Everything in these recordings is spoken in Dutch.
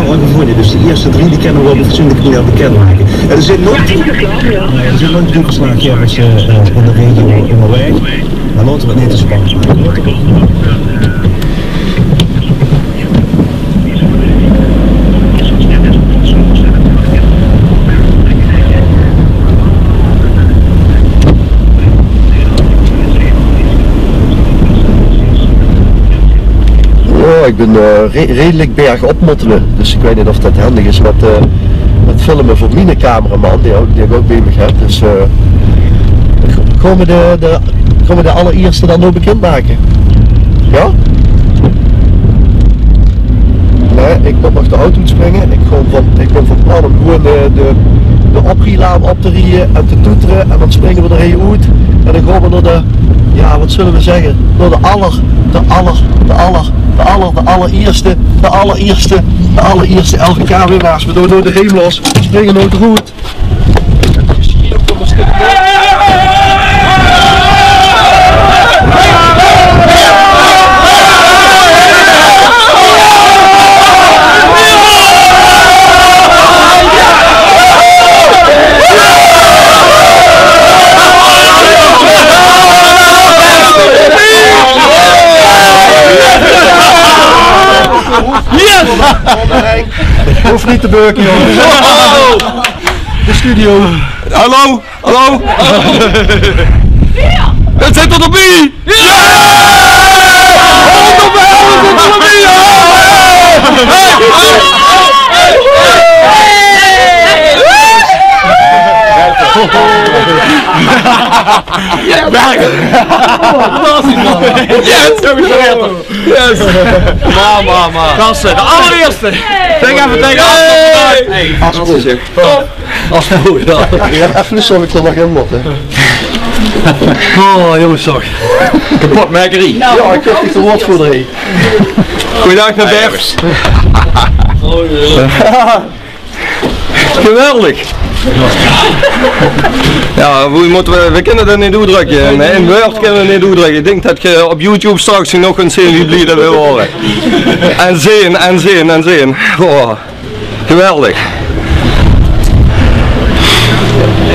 mooi bevonden. Dus de eerste 3 die kennen we op een fatsoenlijke manier bekendmaken. Er zijn nog 3 verslaggevers in de regio onderweg. Maar laten we het niet te spannend maken. Ik ben redelijk bergop mottelen, dus ik weet niet of dat handig is met filmen voor mijn cameraman, die ik ook bij me heb. Dus gaan we de allereerste dan nog bekendmaken? Ja? Nee, ik moet nog de auto springen. Ik ben van plan om gewoon de oprielaan op te rieën en te toeteren en dan springen we er heen uit en dan gaan we naar de, ja wat zullen we zeggen, naar de allereerste LVK-winnaars. We doen door de heen los, we springen nooit goed. Hoef niet te beuken, jongens. De studio. Hallo, hallo. Het zit er erbij. Yes! Mama! Gassen, de allereerste! Zeg even tegen Afspraak. Ja, even zorg ik er nog in moet, hè. Oh jongens toch. Kapotmakerie. Ja, ik heb niet de woordvoerder. Goeiedag naar Bert. Geweldig. Ja, we kunnen dat niet doordrukken. In Word kunnen we niet doordrukken. Ik denk dat je op YouTube straks nog kunt zien wie blij dat wil horen. En zien. Oh, geweldig.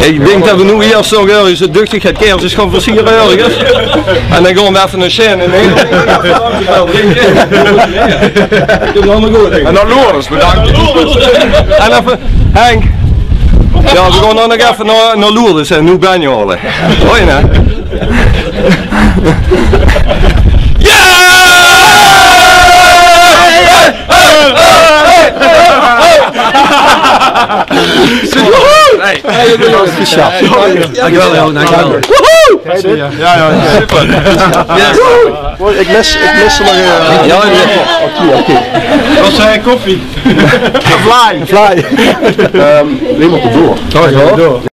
Ik denk dat we nu eerst nog ergens de duchtigheid kerstjes gaan versieren ergens. En dan gaan we even een scène in en dan Loris, bedankt. En even, Henk. Ja, we gaan dan nog even naar Lourdes en nu ben je al. Hoor je nou? Dankjewel, Jan, dankjewel. Ja, super. Ik mis er nog een. Ja, oké. Wat zei koffie? Een fly. Neem op de door. Door.